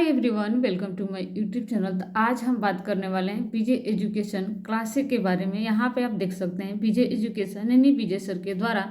Hi everyone, welcome to my YouTube channel. तो आज हम बात करने वाले हैं पीजे एजुकेशन क्लासेस के बारे में। यहाँ पे आप देख सकते हैं पीजे एजुकेशन यानी पीजे सर के द्वारा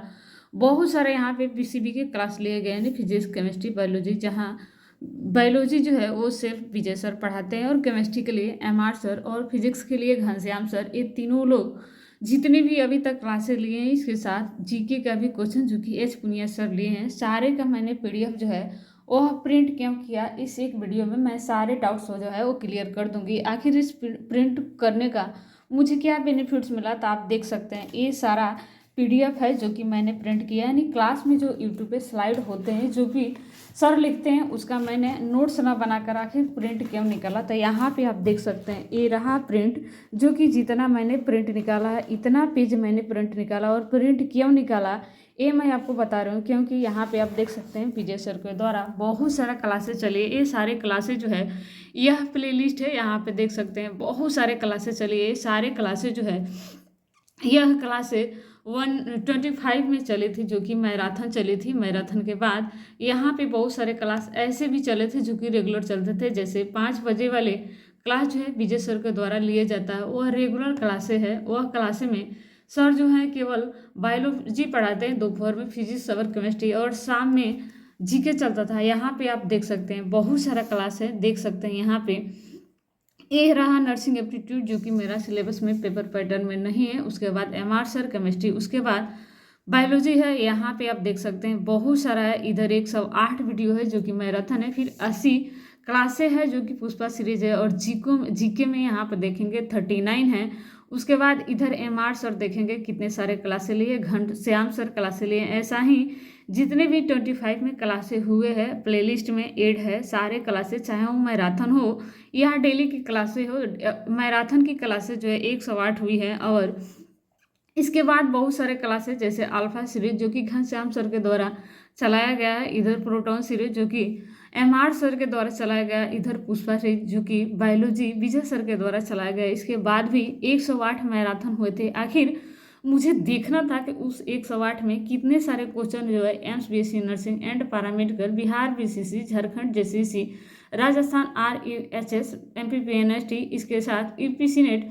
बहुत सारे यहाँ पे पीसीबी के क्लास लिए गए हैं, फिजिक्स, केमिस्ट्री, बायोलॉजी। जहाँ बायोलॉजी जो है वो सिर्फ पीजे सर पढ़ाते हैं और केमिस्ट्री के लिए एमआर सर और फिजिक्स के लिए घनश्याम सर। ये तीनों लोग जितने भी अभी तक क्लासेस लिए हैं, इसके साथ जीके का भी क्वेश्चन जो कि एच पुनिया सर लिए हैं, सारे का मैंने पीडीएफ जो है वह प्रिंट क्यों किया, इस एक वीडियो में मैं सारे डाउट्स जो है वो क्लियर कर दूंगी। आखिर इस प्रिंट करने का मुझे क्या बेनिफिट्स मिला, तो आप देख सकते हैं ये सारा पीडीएफ है जो कि मैंने प्रिंट किया है। यानी क्लास में जो यूट्यूब पे स्लाइड होते हैं जो कि सर लिखते हैं, उसका मैंने नोट्स ना बनाकर आखिर प्रिंट क्यों निकाला। तो यहाँ पे आप देख सकते हैं ये रहा प्रिंट, जो कि जितना मैंने प्रिंट निकाला है इतना पेज मैंने प्रिंट निकाला। और प्रिंट क्यों निकाला ये मैं आपको बता रहा हूँ, क्योंकि यहाँ पे आप देख सकते हैं पीजे सर के द्वारा बहुत सारा क्लासेस चले। ये सारे क्लासेस जो है यह प्लेलिस्ट है, यहाँ पे देख सकते हैं बहुत सारे क्लासेस चले। ये सारे क्लासेस जो है यह क्लासेस 125 में चली थी, जो कि मैराथन चली थी। मैराथन के बाद यहाँ पे बहुत सारे क्लास ऐसे भी चले थे जो कि रेगुलर चलते थे। जैसे 5 बजे वाले क्लास जो है विजय सर के द्वारा लिए जाता है, वह रेगुलर क्लासे है। वह क्लासे में सर जो है केवल बायोलॉजी पढ़ाते हैं, दोपहर में फिजिक्स और केमिस्ट्री, और शाम में जीके चलता था। यहाँ पे आप देख सकते हैं बहुत सारा क्लास है, देख सकते हैं यहाँ पे। ये रहा नर्सिंग एप्टीट्यूड जो कि मेरा सिलेबस में पेपर पैटर्न में नहीं है। उसके बाद एमआर सर केमिस्ट्री, उसके बाद बायोलॉजी है। यहाँ पे आप देख सकते हैं बहुत सारा है। इधर 108 वीडियो है जो कि मैराथन है। फिर 80 क्लासे है जो कि पुष्पा सीरीज है। और जीके में यहाँ पर देखेंगे 39 है। उसके बाद इधर एमआर सर देखेंगे कितने सारे क्लासे लिए, घनश्याम सर क्लासे लिए। ऐसा ही जितने भी 25 में क्लासे हुए हैं प्लेलिस्ट में ऐड है सारे क्लासे, चाहे वो मैराथन हो या डेली की क्लासे हो। मैराथन की क्लासे जो है 108 हुई है। और इसके बाद बहुत सारे क्लासेस जैसे अल्फा सीरीज जो कि घनश्याम सर के द्वारा चलाया गया है। इधर प्रोटॉन सीरीज जो कि एमआर सर के द्वारा चलाया गया। इधर पुष्पा सीरीज जो कि बायोलॉजी विजय सर के द्वारा चलाया गया। इसके बाद भी 108 मैराथन हुए थे। आखिर मुझे देखना था कि उस 108 में कितने सारे क्वेश्चन जो है AIIMS BSc nursing and paramedical, Bihar BCC, Jharkhand JCC, Rajasthan REHS, MP PNST, इसके साथ यूपीसी नेट,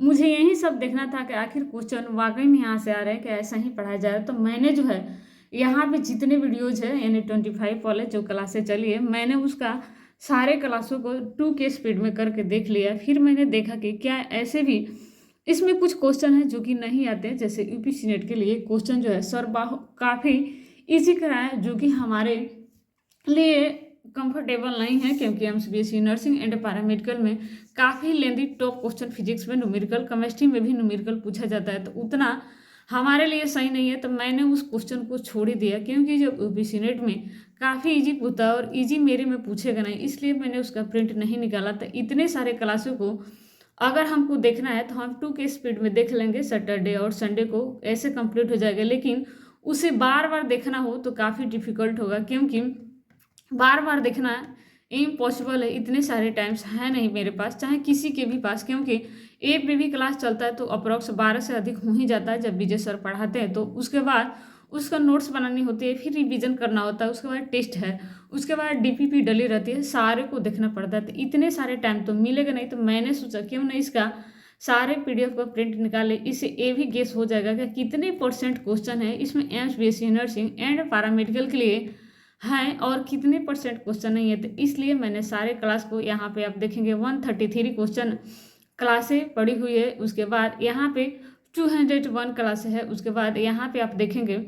मुझे यही सब देखना था कि आखिर क्वेश्चन वाकई में यहाँ से आ रहे हैं कि ऐसा ही पढ़ाया जा रहा है। तो मैंने जो है यहाँ पे जितने वीडियोज है यानी 25 वाले जो क्लासेस चली है, मैंने उसका सारे क्लासों को 2 के स्पीड में करके देख लिया। फिर मैंने देखा कि क्या ऐसे भी इसमें कुछ क्वेश्चन है जो कि नहीं आते। जैसे यूपीसी नेट के लिए क्वेश्चन जो है सर काफ़ी ईजी कराया, जो कि हमारे लिए कंफर्टेबल नहीं है, क्योंकि एमसीबीएसई नर्सिंग एंड पैरामेडिकल में काफ़ी लेंदी टॉप क्वेश्चन फिजिक्स में न्यूमेरिकल, केमिस्ट्री में भी न्यूमेरिकल पूछा जाता है, तो उतना हमारे लिए सही नहीं है। तो मैंने उस क्वेश्चन को छोड़ ही दिया, क्योंकि जब यूपीसी नेट में काफ़ी इजी पूछता है और इजी मेरे में पूछेगा नहीं, इसलिए मैंने उसका प्रिंट नहीं निकाला। तो इतने सारे क्लासों को अगर हमको देखना है तो हम 2 के स्पीड में देख लेंगे, सैटरडे और संडे को ऐसे कंप्लीट हो जाएगा। लेकिन उसे बार बार देखना हो तो काफ़ी डिफिकल्ट होगा, क्योंकि बार बार देखना इम्पॉसिबल है। इतने सारे टाइम्स है नहीं मेरे पास, चाहे किसी के भी पास, क्योंकि एक में भी क्लास चलता है तो अप्रॉक्स 12 से अधिक हो ही जाता है जब विजय सर पढ़ाते हैं। तो उसके बाद उसका नोट्स बनानी होती है, फिर रिवीजन करना होता है, उसके बाद टेस्ट है, उसके बाद डीपीपी डली रहती है, सारे को देखना पड़ता है। तो इतने सारे टाइम तो मिलेगा नहीं। तो मैंने सोचा क्यों नहीं इसका सारे पीडीएफ का प्रिंट निकाले, इससे ये भी गेस हो जाएगा कि कितने परसेंट क्वेश्चन है इसमें AIIMS BSc nursing and paramedical के लिए हैं और कितने परसेंट क्वेश्चन नहीं है। तो इसलिए मैंने सारे क्लास को यहाँ पे आप देखेंगे 133 क्वेश्चन क्लासें पड़ी हुई है। उसके बाद यहाँ पे 201 क्लास है। उसके बाद यहाँ पे आप देखेंगे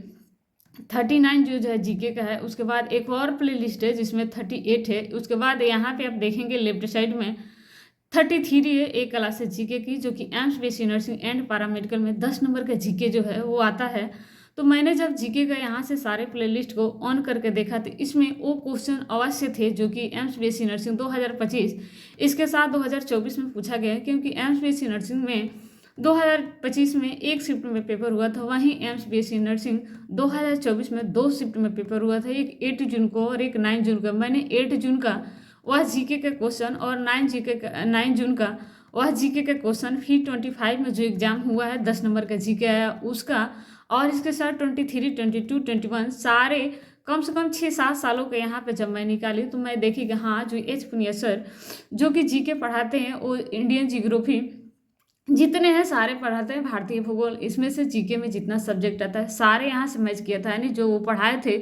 39 जो है जीके का है। उसके बाद एक और प्ले लिस्ट है जिसमें 38 है। उसके बाद यहाँ पे आप देखेंगे लेफ्ट साइड में 33 है एक क्लास है जीके की, जो कि AIIMS BSc nursing and paramedical में 10 नंबर का जीके जो है वो आता है। तो मैंने जब जीके का यहाँ से सारे प्लेलिस्ट को ऑन करके देखा तो इसमें वो क्वेश्चन अवश्य थे जो कि एम्स बीएससी नर्सिंग 2025 इसके साथ 2024 में पूछा गया है, क्योंकि एम्स बीएससी नर्सिंग में 2025 में एक शिफ्ट में पेपर हुआ था, वहीं एम्स बीएससी नर्सिंग 2024 में 2 शिफ्ट में पेपर हुआ था, एक 8 जून को और एक 9 जून का। मैंने 8 जून का वह जीके का क्वेश्चन और 9 जून का वह जीके का क्वेश्चन, फिर 25 में जो एग्जाम हुआ है 10 नंबर का जीके आया उसका, और इसके साथ 23, 22, 21 सारे कम से कम 6-7 सालों के यहाँ पे जब मैं निकाली तो मैं देखी कि हाँ जो एच पुनिया सर जो कि जीके पढ़ाते हैं वो इंडियन जीग्राफी जितने हैं सारे पढ़ाते हैं, भारतीय भूगोल इसमें से जीके में जितना सब्जेक्ट आता है सारे यहाँ से मैच किया था, यानी जो वो पढ़ाए थे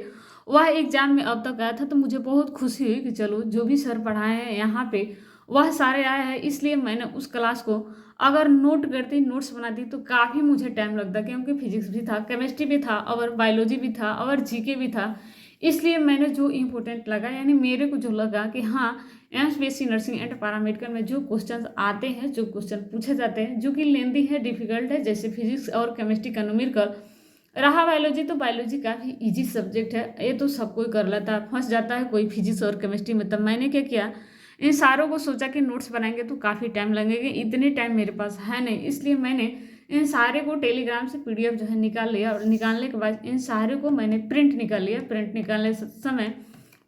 वह एग्जाम में अब तक आया था। तो मुझे बहुत खुशी हुई कि चलो जो भी सर पढ़ाए हैं यहाँ पे वह सारे आए हैं। इसलिए मैंने उस क्लास को अगर नोट करती, नोट्स बनाती तो काफ़ी मुझे टाइम लगता, क्योंकि फिजिक्स भी था, केमिस्ट्री भी था और बायोलॉजी भी था और जीके भी था। इसलिए मैंने जो इम्पोर्टेंट लगा, यानी मेरे को जो लगा कि हाँ एमएसबीएससी नर्सिंग एंड पैरामेडिकल में जो क्वेश्चंस आते हैं, जो क्वेश्चन पूछे जाते हैं जो कि लेंदी है, डिफिकल्ट है, जैसे फिजिक्स और केमिस्ट्री का न्यूमेरिकल रहा, बायोलॉजी तो बायोलॉजी काफ़ी इजी सब्जेक्ट है, ये तो सब कोई कर लेता है, फंस जाता है कोई फिजिक्स और केमिस्ट्री में। तब मैंने क्या किया, इन सारों को सोचा कि नोट्स बनाएंगे तो काफ़ी टाइम लगेगा, इतने टाइम मेरे पास है नहीं, इसलिए मैंने इन सारे को टेलीग्राम से पीडीएफ जो है निकाल लिया और निकालने के बाद इन सारे को मैंने प्रिंट निकाल लिया। प्रिंट निकालने समय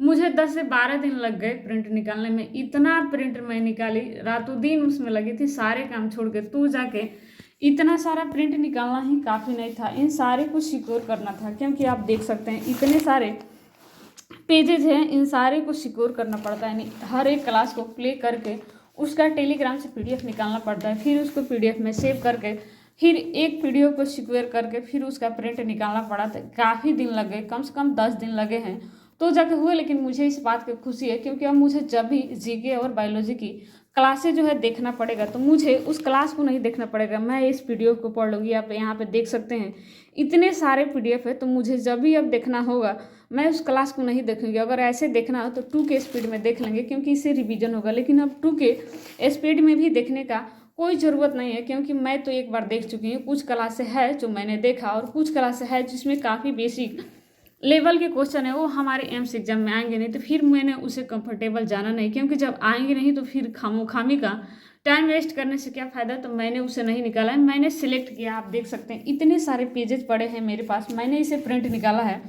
मुझे 10 से 12 दिन लग गए प्रिंट निकालने में। इतना प्रिंट मैं निकाली, रातों दिन उसमें लगी थी, सारे काम छोड़ के तो जाके इतना सारा प्रिंट निकालना ही काफ़ी नहीं था, इन सारे को सिक्योर करना था, क्योंकि आप देख सकते हैं इतने सारे पेजेज हैं, इन सारे को सिक्योर करना पड़ता है, यानी हर एक क्लास को प्ले करके उसका टेलीग्राम से पीडीएफ निकालना पड़ता है, फिर उसको पीडीएफ में सेव करके फिर एक पीडीएफ को सिक्योर करके फिर उसका प्रिंट निकालना पड़ा था। काफ़ी दिन लग गए, कम से कम 10 दिन लगे हैं तो जाके हुए। लेकिन मुझे इस बात की खुशी है क्योंकि अब मुझे जब भी जीके और बायोलॉजी की क्लासेज जो है देखना पड़ेगा तो मुझे उस क्लास को नहीं देखना पड़ेगा, मैं इस पीडीएफ को पढ़ लूँगी। आप यहाँ पे देख सकते हैं इतने सारे पीडीएफ है, तो मुझे जब भी अब देखना होगा मैं उस क्लास को नहीं देखूँगी। अगर ऐसे देखना हो तो 2 के स्पीड में देख लेंगे क्योंकि इससे रिवीजन होगा, लेकिन अब 2 के स्पीड में भी देखने का कोई ज़रूरत नहीं है क्योंकि मैं तो एक बार देख चुकी हूँ। कुछ क्लास है जो मैंने देखा और कुछ क्लास है जिसमें काफ़ी बेसिक लेवल के क्वेश्चन है, वो हमारे एम्स एग्जाम में आएंगे नहीं, तो फिर मैंने उसे कंफर्टेबल जाना नहीं, क्योंकि जब आएंगे नहीं तो फिर खामोखामी का टाइम वेस्ट करने से क्या फ़ायदा। तो मैंने उसे नहीं निकाला है, मैंने सिलेक्ट किया। आप देख सकते हैं इतने सारे पेजेस पड़े हैं मेरे पास, मैंने इसे प्रिंट निकाला है।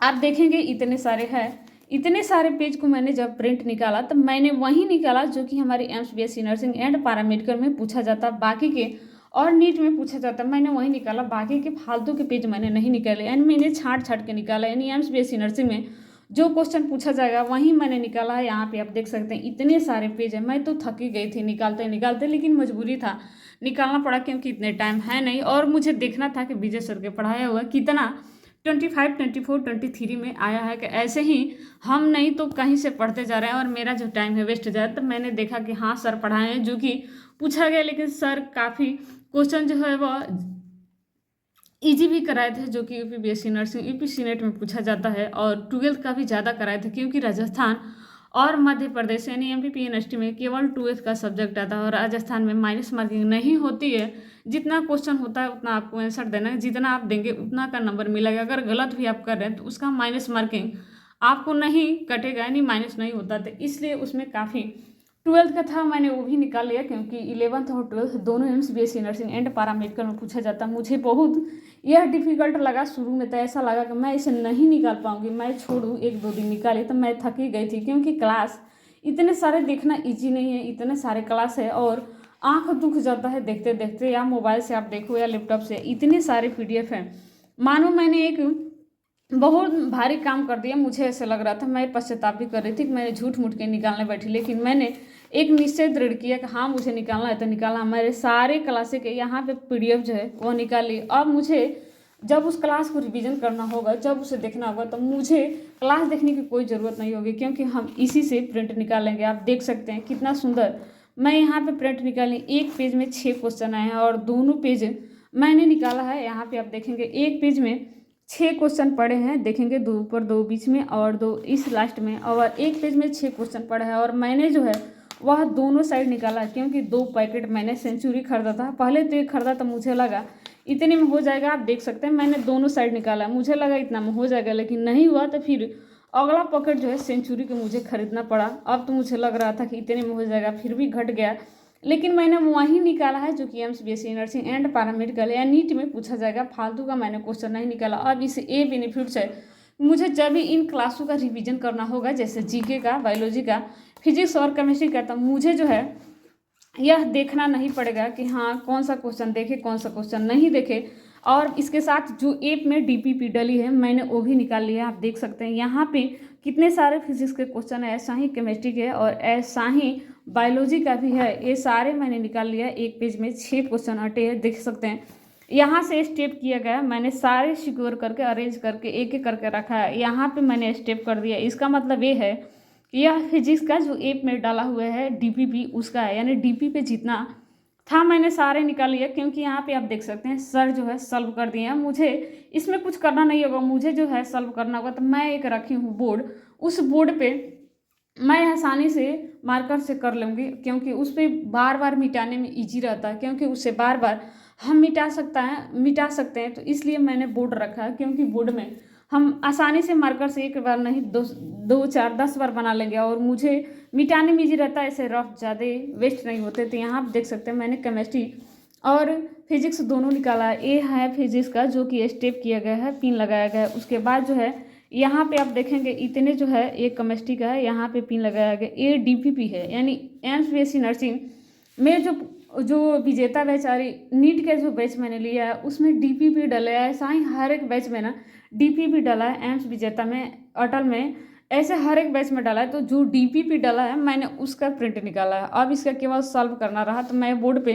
आप देखेंगे इतने सारे हैं, इतने सारे पेज को मैंने जब प्रिंट निकाला तब मैंने वही निकाला जो कि हमारी एमएसबीएससी नर्सिंग एंड पैरामेडिकल में पूछा जाता, बाकी के और नीट में पूछा जाता, मैंने वही निकाला। बाकी के फालतू के पेज मैंने नहीं निकाले, यानी मैंने छाँट के निकाला, यानी एमएसबीएससी नर्सिंग में जो क्वेश्चन पूछा जाएगा वही मैंने निकाला है। यहाँ पे आप देख सकते हैं इतने सारे पेज है। मैं तो थकी गई थी निकालते निकालते, लेकिन मजबूरी था, निकालना पड़ा क्योंकि इतने टाइम है नहीं और मुझे देखना था कि विजय सर के पढ़ाया हुआ कितना 25, 24, 23 में आया है, कि ऐसे ही हम नहीं तो कहीं से पढ़ते जा रहे हैं और मेरा जो टाइम है वेस्ट जा रहा है। तब मैंने देखा कि हाँ सर पढ़ाए हैं जो कि पूछा गया, लेकिन सर काफ़ी क्वेश्चन जो है वह इजी भी कराए थे जो कि UP BSc nursing UP senate में पूछा जाता है, और 12th का भी ज़्यादा कराए थे क्योंकि राजस्थान और मध्य प्रदेश यानी एमपी यूनिवर्सिटी में केवल 12th का सब्जेक्ट आता है और राजस्थान में माइनस मार्किंग नहीं होती है। जितना क्वेश्चन होता है उतना आपको आंसर देना है, जितना आप देंगे उतना का नंबर मिलेगा। अगर गलत भी आप कर रहे हैं तो उसका माइनस मार्किंग आपको नहीं कटेगा, यानी माइनस नहीं होता। तो इसलिए उसमें काफ़ी 12th का था, मैंने वो भी निकाल लिया क्योंकि 11th और 12th दोनों एमएसबीएससी नर्सिंग एंड पैरामेडिकल में पूछा जाता। मुझे बहुत यह डिफ़िकल्ट लगा शुरू में, तो ऐसा लगा कि मैं इसे नहीं निकाल पाऊंगी, मैं छोड़ूँ। 1-2 दिन निकाली तो मैं थकी गई थी क्योंकि क्लास इतने सारे देखना ईजी नहीं है, इतने सारे क्लास है और आँख दुख जाता है देखते देखते, या मोबाइल से आप देखो या लैपटॉप से, इतने सारे पीडीएफ हैं। मानो मैंने एक बहुत भारी काम कर दिया, मुझे ऐसा लग रहा था, मैं पश्चाताप भी कर रही थी कि मैंने झूठ मूठ के निकालने बैठी, लेकिन मैंने एक निश्चय दृढ़ किया कि हाँ मुझे निकालना है तो निकालना। मेरे सारे क्लासे के यहाँ पे पीडीएफ जो है वो निकाल ली। अब मुझे जब उस क्लास को रिवीजन करना होगा, जब उसे देखना होगा, तो मुझे क्लास देखने की कोई ज़रूरत नहीं होगी क्योंकि हम इसी से प्रिंट निकालेंगे। आप देख सकते हैं कितना सुंदर मैं यहाँ पे प्रिंट निकाली। एक पेज में 6 क्वेश्चन आए हैं और दोनों पेज मैंने निकाला है। यहाँ पे आप देखेंगे एक पेज में 6 क्वेश्चन पड़े हैं, देखेंगे 2 ऊपर 2 बीच में और 2 इस लास्ट में, और एक पेज में 6 क्वेश्चन पड़े हैं और मैंने जो है वह दोनों साइड निकाला क्योंकि 2 पैकेट मैंने सेंचुरी खरीदा था। पहले तो एक खरीदा तो मुझे लगा इतने में हो जाएगा, आप देख सकते हैं मैंने दोनों साइड निकाला, मुझे लगा इतना में हो जाएगा, लेकिन नहीं हुआ। तो फिर अगला पॉकेट जो है सेंचुरी का मुझे खरीदना पड़ा। अब तो मुझे लग रहा था कि इतने में हो जाएगा, फिर भी घट गया, लेकिन मैंने वही निकाला है जो कि एमएसबीएससी नर्सिंग एंड पैरामेडिकल या नीट में पूछा जाएगा। फालतू का मैंने क्वेश्चन नहीं निकाला। अब इसे ए बेनिफिट्स है, मुझे जब भी इन क्लासों का रिवीजन करना होगा, जैसे जीके का, बायोलॉजी का, फिजिक्स और केमिस्ट्री का, तो मुझे जो है यह देखना नहीं पड़ेगा कि हाँ कौन सा क्वेश्चन देखे कौन सा क्वेश्चन नहीं देखे। और इसके साथ जो ऐप में डीपीपी डली है मैंने वो भी निकाल लिया। आप देख सकते हैं यहाँ पे कितने सारे फिजिक्स के क्वेश्चन है, ऐसा ही केमिस्ट्री के और ऐसा ही बायोलॉजी का भी है। ये सारे मैंने निकाल लिया। एक पेज में 6 क्वेश्चन अटे हैं, देख सकते हैं। यहाँ से स्टेप किया गया, मैंने सारे सिक्योर करके अरेंज करके एक एक करके रखा है। यहाँ पे मैंने स्टेप कर दिया। इसका मतलब ये है कि यह फिजिक्स का जो ऐप में डाला हुआ है डीपीपी उसका है, यानी डीपी पे जितना था मैंने सारे निकाल लिया। क्योंकि यहाँ पे आप देख सकते हैं सर जो है सॉल्व कर दिए हैं। मुझे इसमें कुछ करना नहीं होगा, मुझे जो है सॉल्व करना होगा। तो मैं एक रखी हूँ बोर्ड, उस बोर्ड पे मैं आसानी से मार्कर से कर लूँगी, क्योंकि उस पर बार बार मिटाने में इजी रहता है, क्योंकि उससे बार बार हम मिटा सकते हैं। तो इसलिए मैंने बोर्ड रखा है, क्योंकि बोर्ड में हम आसानी से मार्कर से एक बार नहीं 2 4 10 बार बना लेंगे और मुझे मिटाने में इजी रहता है। ऐसे रफ ज़्यादा वेस्ट नहीं होते। तो यहाँ आप देख सकते हैं मैंने केमिस्ट्री और फिजिक्स दोनों निकाला है। ये है फिजिक्स का जो कि स्टेप किया गया है, पिन लगाया गया है। उसके बाद जो है यहाँ पे आप देखेंगे इतने जो है एक केमिस्ट्री का है, यहाँ पे पिन लगाया गया। ये डीपीपी है, यानी एम्स बीएससी नर्सिंग में जो विजेता बैच आ रही नीट के जो बैच मैंने लिया है उसमें डीपीपी डला है। ऐसा ही हर एक बैच में ना डीपीपी डला है। एम्स विजेता में, अटल में, ऐसे हर एक बैच में डाला है। तो जो डीपीपी डाला है मैंने उसका प्रिंट निकाला है। अब इसका केवल सॉल्व करना रहा, तो मैं बोर्ड पे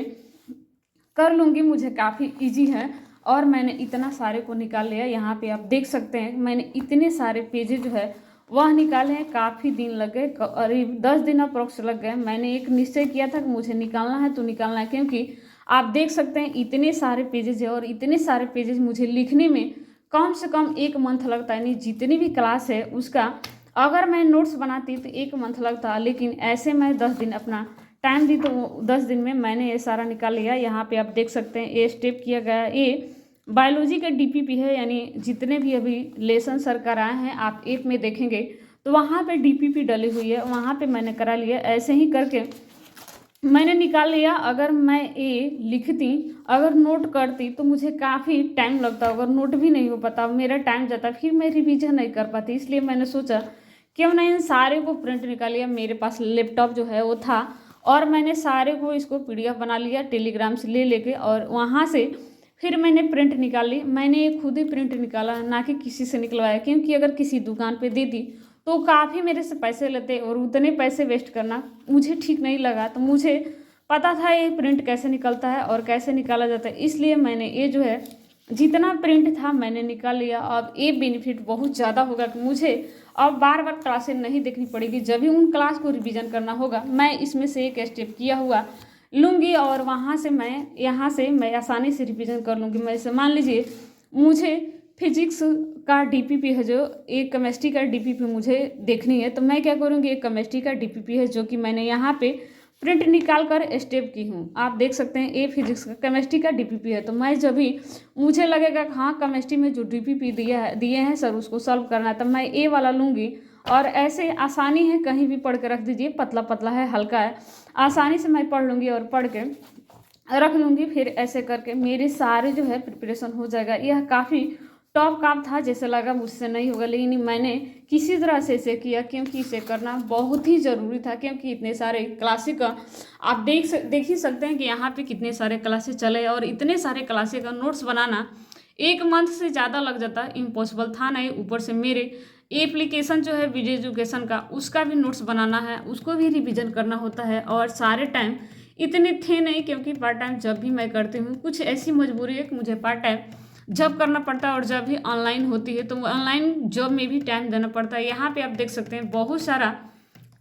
कर लूँगी, मुझे काफ़ी इजी है। और मैंने इतना सारे को निकाल लिया। यहाँ पे आप देख सकते हैं मैंने इतने सारे पेजेस जो है वह निकाले हैं। काफ़ी दिन लग गए, करीब 10 दिन अप्रोक्स लग गए। मैंने एक निश्चय किया था कि मुझे निकालना है तो निकालना है, क्योंकि आप देख सकते हैं इतने सारे पेजेस है और इतने सारे पेजेस मुझे लिखने में कम से कम 1 मंथ लगता है। नहीं, जितनी भी क्लास है उसका अगर मैं नोट्स बनाती तो 1 मंथ लगता, लेकिन ऐसे मैं 10 दिन अपना टाइम दी तो 10 दिन में मैंने ये सारा निकाल लिया। यहाँ पे आप देख सकते हैं ये स्टेप किया गया। ये बायोलॉजी का डीपीपी है, यानी जितने भी अभी लेसन सर कराए हैं आप ऐप में देखेंगे तो वहाँ पे डीपीपी डली हुई है, वहाँ पे मैंने करा लिया। ऐसे ही करके मैंने निकाल लिया। अगर मैं ये लिखती, अगर नोट करती तो मुझे काफ़ी टाइम लगता। अगर नोट भी नहीं हो पाता, मेरा टाइम जाता, फिर मैं रिवीजन नहीं कर पाती। इसलिए मैंने सोचा क्यों ना इन सारे को प्रिंट निकाल लिया। मेरे पास लैपटॉप जो है वो था और मैंने सारे को इसको पीडीएफ बना लिया टेलीग्राम से ले लेके, और वहाँ से फिर मैंने प्रिंट निकाल ली। मैंने खुद ही प्रिंट निकाला, ना कि किसी से निकलवाया, क्योंकि अगर किसी दुकान पे देती तो काफ़ी मेरे से पैसे लेते और उतने पैसे वेस्ट करना मुझे ठीक नहीं लगा। तो मुझे पता था ये प्रिंट कैसे निकलता है और कैसे निकाला जाता है, इसलिए मैंने ये जो है जितना प्रिंट था मैंने निकाल लिया। अब ये बेनिफिट बहुत ज़्यादा होगा कि मुझे अब बार बार क्लासें नहीं देखनी पड़ेगी। जब भी उन क्लास को रिवीजन करना होगा मैं इसमें से एक स्टेप किया हुआ लूँगी और वहाँ से मैं यहाँ से मैं आसानी से रिवीजन कर लूँगी। मैं इसे मान लीजिए मुझे फिजिक्स का डीपीपी है, जो एक केमिस्ट्री का डीपीपी मुझे देखनी है, तो मैं क्या करूँगी, एक केमिस्ट्री का डीपीपी है जो कि मैंने यहाँ पे प्रिंट निकाल कर स्टेप की हूँ। आप देख सकते हैं ये फिजिक्स का केमिस्ट्री का डीपीपी है। तो मैं जब भी मुझे लगेगा कि हाँ केमिस्ट्री में जो डीपीपी दिए हैं सर उसको सॉल्व करना है, तो मैं ये वाला लूँगी। और ऐसे आसानी है, कहीं भी पढ़ के रख दीजिए, पतला पतला है, हल्का है, आसानी से मैं पढ़ लूँगी और पढ़ के रख लूँगी। फिर ऐसे करके मेरे सारे जो है प्रिपरेशन हो जाएगा। यह काफ़ी टॉप काम था, जैसे लगा मुझसे नहीं होगा, लेकिन मैंने किसी तरह से इसे किया, क्योंकि इसे करना बहुत ही ज़रूरी था। क्योंकि इतने सारे क्लासेस का आप देख ही सकते हैं कि यहाँ पे कितने सारे क्लासेस चले और इतने सारे क्लासेस का नोट्स बनाना 1 मंथ से ज़्यादा लग जाता, इम्पॉसिबल था नहीं। ऊपर से मेरे एप्लीकेशन जो है वीडियो एजुकेशन का, उसका भी नोट्स बनाना है, उसको भी रिविज़न करना होता है। और सारे टाइम इतने थे नहीं, क्योंकि पार्ट टाइम जब भी मैं करती हूँ कुछ ऐसी मजबूरी है कि मुझे पार्ट टाइम जब करना पड़ता है, और जब भी ऑनलाइन होती है तो ऑनलाइन जॉब में भी टाइम देना पड़ता है। यहाँ पे आप देख सकते हैं बहुत सारा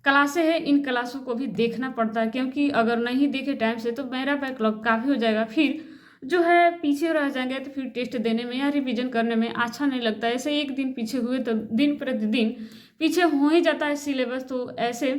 क्लासें हैं, इन क्लासों को भी देखना पड़ता है, क्योंकि अगर नहीं देखे टाइम से तो मेरा बैकलॉग काफ़ी हो जाएगा। फिर जो है पीछे रह जाएंगे, तो फिर टेस्ट देने में या रिवीजन करने में अच्छा नहीं लगता। ऐसे एक दिन पीछे हुए तो दिन प्रतिदिन पीछे हो ही जाता है सिलेबस, तो ऐसे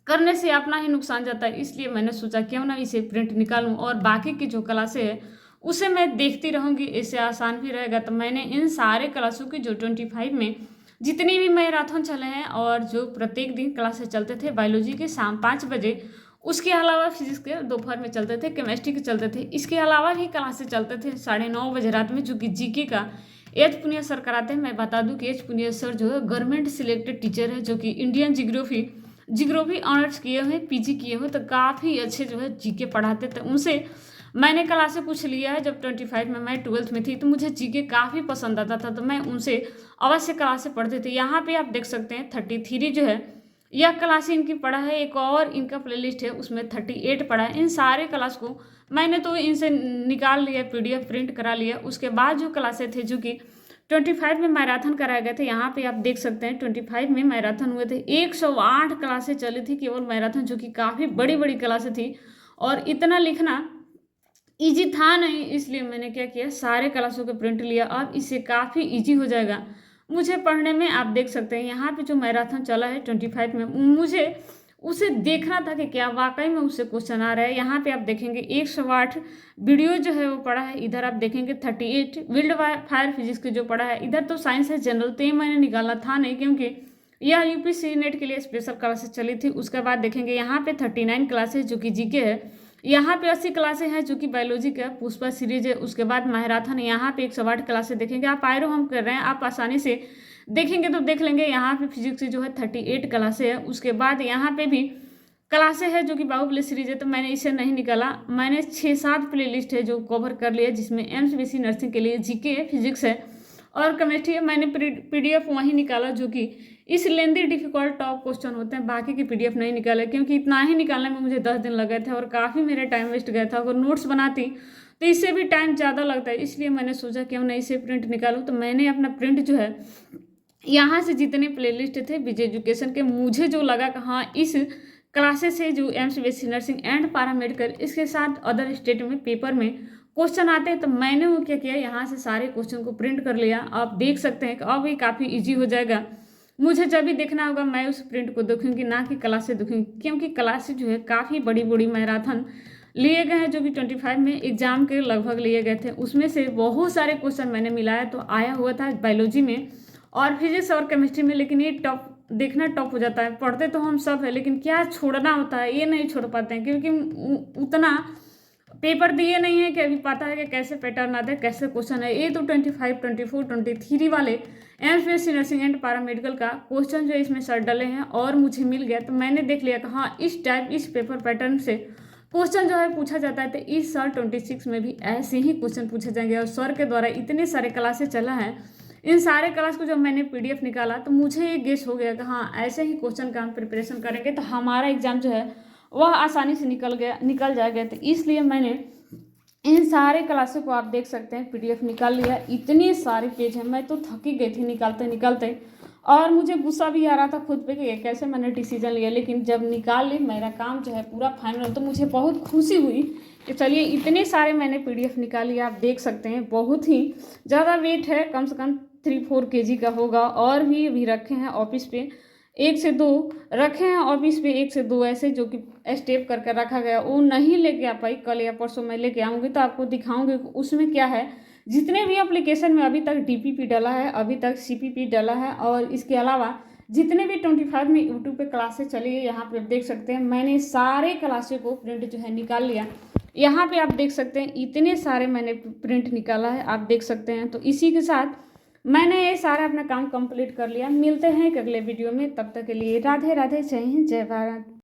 करने से अपना ही नुकसान जाता है। इसलिए मैंने सोचा क्यों ना इसे प्रिंट निकालूं और बाकी की जो क्लासें हैं उसे मैं देखती रहूँगी, इससे आसान भी रहेगा। तो मैंने इन सारे क्लासों की जो 25 में जितनी भी मैराथन चले हैं और जो प्रत्येक दिन क्लासेस चलते थे, बायोलॉजी के शाम 5 बजे, उसके अलावा फिजिक्स के दोपहर में चलते थे, केमिस्ट्री के चलते थे, इसके अलावा भी क्लासेस चलते थे 9:30 बजे रात में, जो कि जीके का एच पुनिया सर कराते हैं। मैं बता दूं कि एच पुनिया सर जो है गवर्नमेंट सिलेक्टेड टीचर है, जो कि इंडियन जिग्रोफी ऑनर्स किए हुए, पीजी किए हुए, तो काफ़ी अच्छे जो है जीके पढ़ाते थे। उनसे मैंने क्लासें कुछ लिया है जब 25 में मैं 12th में थी, तो मुझे जीके काफ़ी पसंद आता था, तो मैं उनसे अवश्य क्लासें पढ़ते थे। यहाँ पे आप देख सकते हैं 33 जो है यह क्लास इनकी पढ़ा है। एक और इनका प्लेलिस्ट है उसमें 38 पढ़ा है। इन सारे क्लास को मैंने तो इनसे निकाल लिया, PDF प्रिंट करा लिया। उसके बाद जो क्लासें थे जो कि 25 में मैराथन कराए गए थे, यहाँ पे आप देख सकते हैं 25 में मैराथन हुए थे। 108 क्लासें चली थी केवल मैराथन, जो कि काफ़ी बड़ी बड़ी क्लासें थी और इतना लिखना इजी था नहीं, इसलिए मैंने क्या किया, सारे क्लासों के प्रिंट लिया। अब इससे काफ़ी इजी हो जाएगा मुझे पढ़ने में। आप देख सकते हैं यहाँ पे जो मैराथन चला है 25 में, मुझे उसे देखना था कि क्या वाकई में उससे क्वेश्चन आ रहा है। यहाँ पे आप देखेंगे 108 वीडियो जो है वो पढ़ा है। इधर आप देखेंगे 38 विल्ड फायर फिजिक्स के जो पढ़ा है। इधर तो साइंस है जनरल, तो ये मैंने निकाला था नहीं क्योंकि यह UPSC नेट के लिए स्पेशल क्लासेस चली थी। उसके बाद देखेंगे यहाँ पे 39 क्लासेस जो कि जीके है। यहाँ पे 80 क्लासें हैं जो कि बायोलॉजी का पुष्पा सीरीज है। उसके बाद मैराथन, यहाँ पे 108 क्लासें देखेंगे। आप आयरो हम कर रहे हैं, आप आसानी से देखेंगे तो देख लेंगे। यहाँ पे फिजिक्स की जो है 38 क्लासें है। उसके बाद यहाँ पे भी क्लासें है जो कि बाहुबली सीरीज है, तो मैंने इसे नहीं निकाला। मैंने 6-7 प्ले लिस्ट है जो कवर कर लिया, जिसमें MCBC नर्सिंग के लिए जीके है, फिजिक्स है और केमिस्ट्री है। मैंने PDF वहीं निकाला जो कि इस लेंदी डिफिकल्ट टॉप क्वेश्चन होते हैं। बाकी की PDF नहीं निकाले क्योंकि इतना ही निकालने में मुझे 10 दिन लग गए थे और काफ़ी मेरा टाइम वेस्ट गया था। अगर नोट्स बनाती तो इससे भी टाइम ज़्यादा लगता है, इसलिए मैंने सोचा क्यों नहीं इसे प्रिंट निकालूँ। तो मैंने अपना प्रिंट जो है यहाँ से जितने प्लेलिस्ट थे विजय एजुकेशन के, मुझे जो लगा कि हाँ इस क्लासेस से जो MCBC नर्सिंग एंड पैरामेडिकल, इसके साथ अदर स्टेट में पेपर में क्वेश्चन आते हैं, तो मैंने वो क्या किया, यहाँ से सारे क्वेश्चन को प्रिंट कर लिया। आप देख सकते हैं कि अब ये काफ़ी ईजी हो जाएगा। मुझे जब भी देखना होगा मैं उस प्रिंट को देखूंगी, ना कि क्लासेस देखूंगी, क्योंकि क्लासेस जो है काफ़ी बड़ी बड़ी मैराथन लिए गए हैं जो कि 25 में एग्जाम के लगभग लिए गए थे। उसमें से बहुत सारे क्वेश्चन मैंने मिलाया तो आया हुआ था बायोलॉजी में और फिजिक्स और केमिस्ट्री में, लेकिन ये टफ देखना टफ हो जाता है। पढ़ते तो हम सब है, लेकिन क्या छोड़ना होता है ये नहीं छोड़ पाते हैं, क्योंकि उतना पेपर दिए नहीं है कि अभी पता है कि कैसे पैटर्न आता है, कैसे क्वेश्चन है। ये तो 25, 24, 23 वाले MCBC नर्सिंग एंड पैरामेडिकल का क्वेश्चन जो इसमें सर डले हैं और मुझे मिल गया, तो मैंने देख लिया कि हाँ इस टाइप इस पेपर पैटर्न से क्वेश्चन जो है पूछा जाता है। तो इस साल 26 में भी ऐसे ही क्वेश्चन पूछे जाएंगे और सर के द्वारा इतने सारे क्लासेस चला है, इन सारे क्लास को जब मैंने PDF निकाला तो मुझे ये गेस हो गया कि हाँ ऐसे ही क्वेश्चन का हम प्रिपरेशन करेंगे तो हमारा एग्जाम जो है वह आसानी से निकल जाएगा। तो इसलिए मैंने इन सारे क्लासों को आप देख सकते हैं PDF निकाल लिया। इतने सारे पेज हैं, मैं तो थक ही गई थी निकालते निकालते और मुझे गुस्सा भी आ रहा था खुद पे कि कैसे मैंने डिसीजन लिया। लेकिन जब निकाल ली, मेरा काम जो है पूरा फाइनल, तो मुझे बहुत खुशी हुई कि चलिए इतने सारे मैंने PDF निकाली। आप देख सकते हैं बहुत ही ज़्यादा वेट है, कम से कम 3-4 kg का होगा। और भी अभी रखे हैं ऑफिस पे 1 से 2 रखे हैं ऑफिस पे, 1 से 2 ऐसे जो कि स्टेप करके रखा गया। वो नहीं लेके आ पाई, कल या परसों मैं लेके आऊँगी तो आपको दिखाऊंगी उसमें क्या है। जितने भी एप्लीकेशन में अभी तक DPP डाला है, अभी तक CPP डाला है, और इसके अलावा जितने भी 25 में यूट्यूब पे क्लासेस चली है, यहाँ पे देख सकते हैं मैंने सारे क्लासेस को प्रिंट जो है निकाल लिया। यहाँ पे आप देख सकते हैं इतने सारे मैंने प्रिंट निकाला है, आप देख सकते हैं। तो इसी के साथ मैंने ये सारा अपना काम कंप्लीट कर लिया। मिलते हैं एक अगले वीडियो में, तब तक के लिए राधे राधे, जय हिंद, जय भारत।